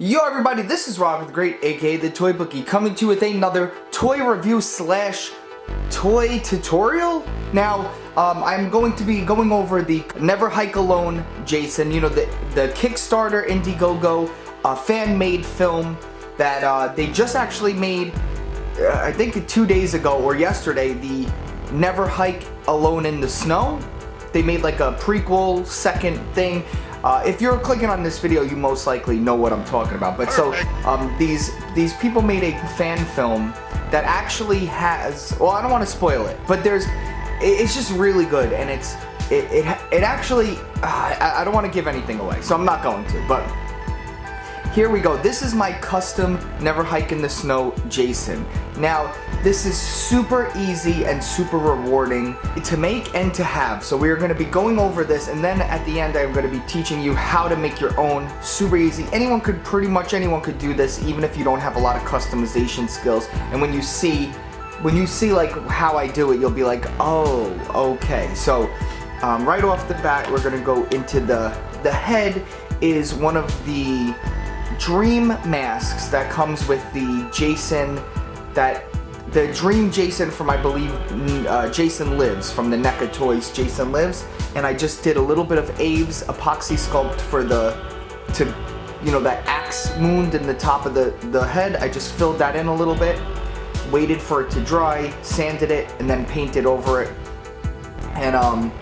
Yo everybody, this is Rocco the Great, aka the Toy Bookie, coming to you with another toy review slash toy tutorial. Now, I'm going to be going over the Never Hike Alone Jason, you know, the Kickstarter Indiegogo fan-made film that they just actually made, I think 2 days ago or yesterday, the Never Hike Alone in the Snow. They made like a prequel, second thing. If you're clicking on this video, you most likely know what I'm talking about. But so, these people made a fan film that actually has, well, I don't want to spoil it, but it's just really good, and it actually, I don't want to give anything away, so I'm not going to, but here we go. This is my custom Never Hike in the Snow Jason. Now, this is super easy and super rewarding to make and to have. So we are going to be going over this, and then at the end I'm going to be teaching you how to make your own. Super easy. Pretty much anyone could do this, even if you don't have a lot of customization skills. And when you see like how I do it, you'll be like, oh, okay. So right off the bat, we're going to go into the head is one of the dream masks that comes with the Jason, the Dream Jason from, I believe, Jason Lives, from the Neca toys, Jason Lives. And I just did a little bit of Abe's epoxy sculpt for that axe wound in the top of the head. I just filled that in a little bit, waited for it to dry, sanded it, and then painted over it. And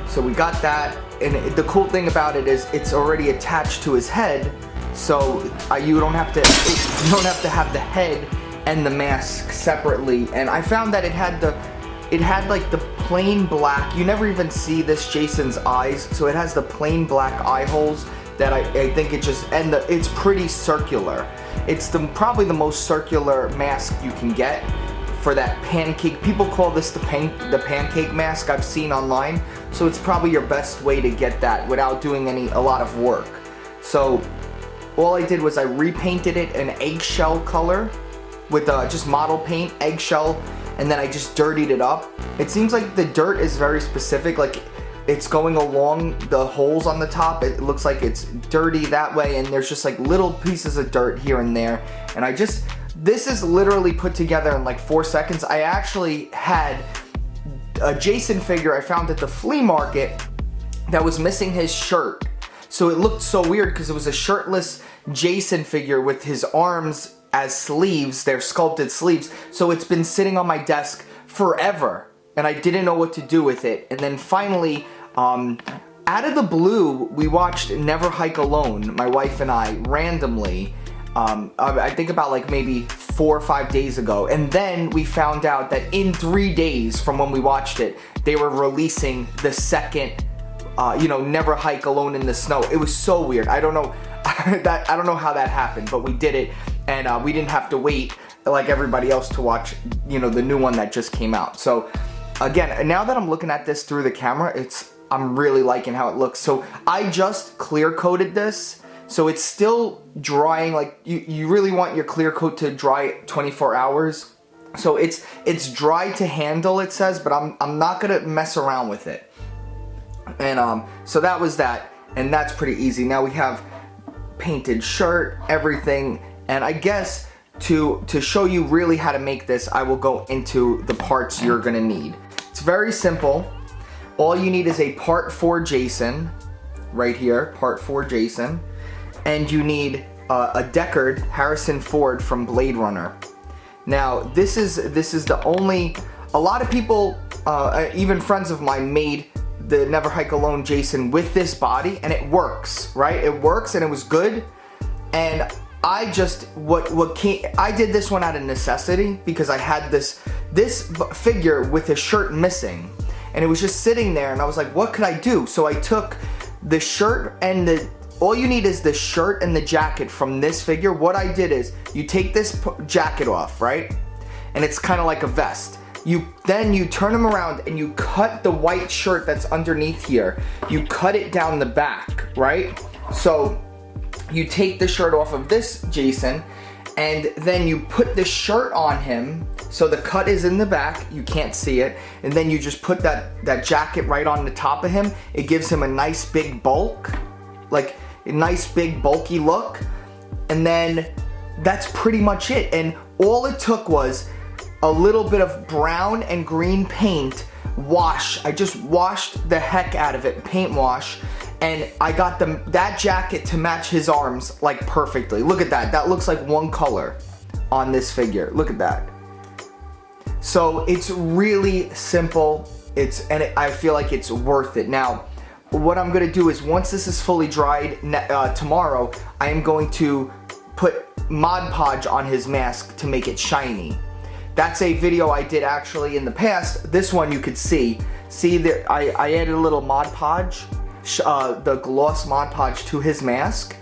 so we got that. And the cool thing about it is it's already attached to his head, so you don't have to have the head and the mask separately. And I found that it had like the plain black. You never even see this Jason's eyes, so it has the plain black eye holes that I think it's pretty circular. It's probably the most circular mask you can get for that pancake. People call this the pancake mask I've seen online. So it's probably your best way to get that without doing a lot of work. So all I did was I repainted it an eggshell color with just model paint, eggshell, and then I just dirtied it up. It seems like the dirt is very specific, like it's going along the holes on the top. It looks like it's dirty that way, and there's just like little pieces of dirt here and there. And this is literally put together in like 4 seconds. I actually had a Jason figure I found at the flea market that was missing his shirt. So it looked so weird because it was a shirtless Jason figure with his arms as sleeves. They're sculpted sleeves. So it's been sitting on my desk forever, and I didn't know what to do with it. And then finally, out of the blue, we watched Never Hike Alone, my wife and I, randomly. I think about like maybe 4 or 5 days ago, and then we found out that in 3 days from when we watched it, they were releasing the second, Never Hike Alone in the Snow. It was so weird. I don't know I don't know how that happened, but we did it, and we didn't have to wait like everybody else to watch, the new one that just came out. So again, now that I'm looking at this through the camera, I'm really liking how it looks. So I just clear coated this. So it's still drying. Like you really want your clear coat to dry 24 hours. So it's dry to handle, it says, but I'm not gonna mess around with it. And so that was that, and that's pretty easy. Now we have painted shirt, everything, and I guess to show you really how to make this, I will go into the parts you're gonna need. It's very simple. All you need is a part 4 Jason, right here, part 4 Jason. And you need a Deckard Harrison Ford from Blade Runner. Now, this is the only, a lot of people, even friends of mine, made the Never Hike Alone Jason with this body, and it works, right? It works, and it was good. And I just, I did this one out of necessity because I had this figure with his shirt missing, and it was just sitting there, and I was like, what could I do? So I took the shirt and all you need is the shirt and the jacket from this figure. What I did is, you take this jacket off, right? And it's kind of like a vest. Then you turn him around and you cut the white shirt that's underneath here. You cut it down the back, right? So you take the shirt off of this Jason, and then you put the shirt on him. So the cut is in the back, you can't see it. And then you just put that jacket right on the top of him. It gives him a nice big bulk, like a nice big bulky look. and then that's pretty much it. And all it took was a little bit of brown and green paint wash. I just washed the heck out of it, paint wash, and I got that jacket to match his arms like perfectly. Look at that. That looks like one color on this figure. Look at that. So it's really simple. I feel like it's worth it. Now, what I'm gonna do is once this is fully dried tomorrow, I am going to put Mod Podge on his mask to make it shiny. That's a video I did actually in the past. This one you could see. See that I added a little Mod Podge, the gloss Mod Podge to his mask,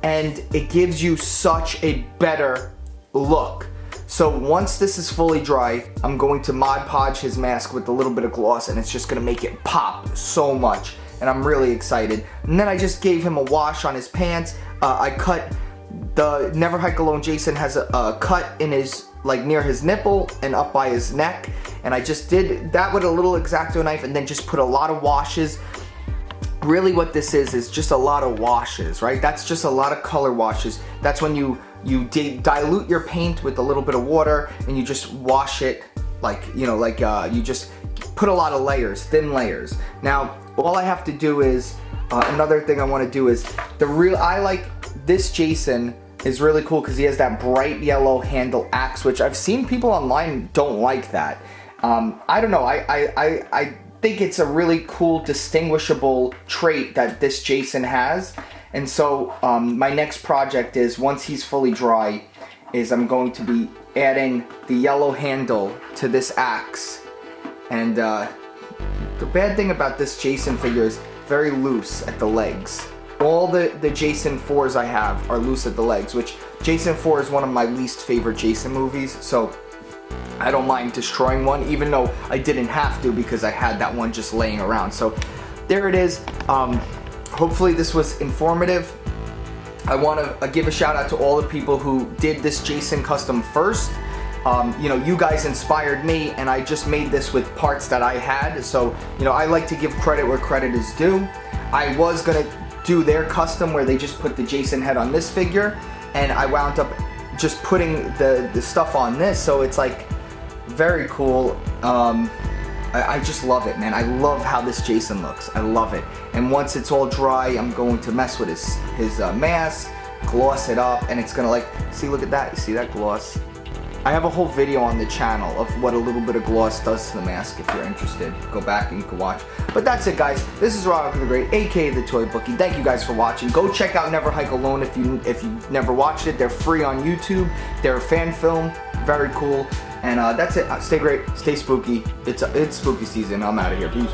and it gives you such a better look. So once this is fully dry, I'm going to Mod Podge his mask with a little bit of gloss, and it's just gonna make it pop so much. And I'm really excited. And then I just gave him a wash on his pants. I cut the Never Hike Alone Jason has a cut in his, like near his nipple and up by his neck, and I just did that with a little X-Acto knife and then just put a lot of washes. Really what this is just a lot of washes, right? That's just a lot of color washes. That's when you dilute your paint with a little bit of water and you just wash it like, you know, like you just put a lot of layers, thin layers. Now, all I have to do is, another thing I want to do is, I like this Jason is really cool because he has that bright yellow handle axe, which I've seen people online don't like that. I don't know, I think it's a really cool distinguishable trait that this Jason has. And so my next project is, once he's fully dry, is I'm going to be adding the yellow handle to this axe. And the bad thing about this Jason figure is very loose at the legs. All the Jason 4s I have are loose at the legs, which Jason 4 is one of my least favorite Jason movies, so I don't mind destroying one, even though I didn't have to because I had that one just laying around. So there it is. Hopefully this was informative. I want to give a shout out to all the people who did this Jason custom first. You know, you guys inspired me, and I just made this with parts that I had. So, you know, I like to give credit where credit is due. I was gonna do their custom where they just put the Jason head on this figure, and I wound up just putting the stuff on this, so it's like very cool. I just love it, man. I love how this Jason looks. I love it. And once it's all dry, I'm going to mess with his mask, gloss it up, and it's gonna, like, see, look at that. You see that gloss? I have a whole video on the channel of what a little bit of gloss does to the mask. If you're interested, go back and you can watch. But that's it, guys. This is Rocco the Great, aka the Toy Bookie. Thank you guys for watching. Go check out Never Hike Alone if you never watched it. They're free on YouTube. They're a fan film, very cool. And that's it. Stay great, stay spooky. It's spooky season. I'm out of here. Peace.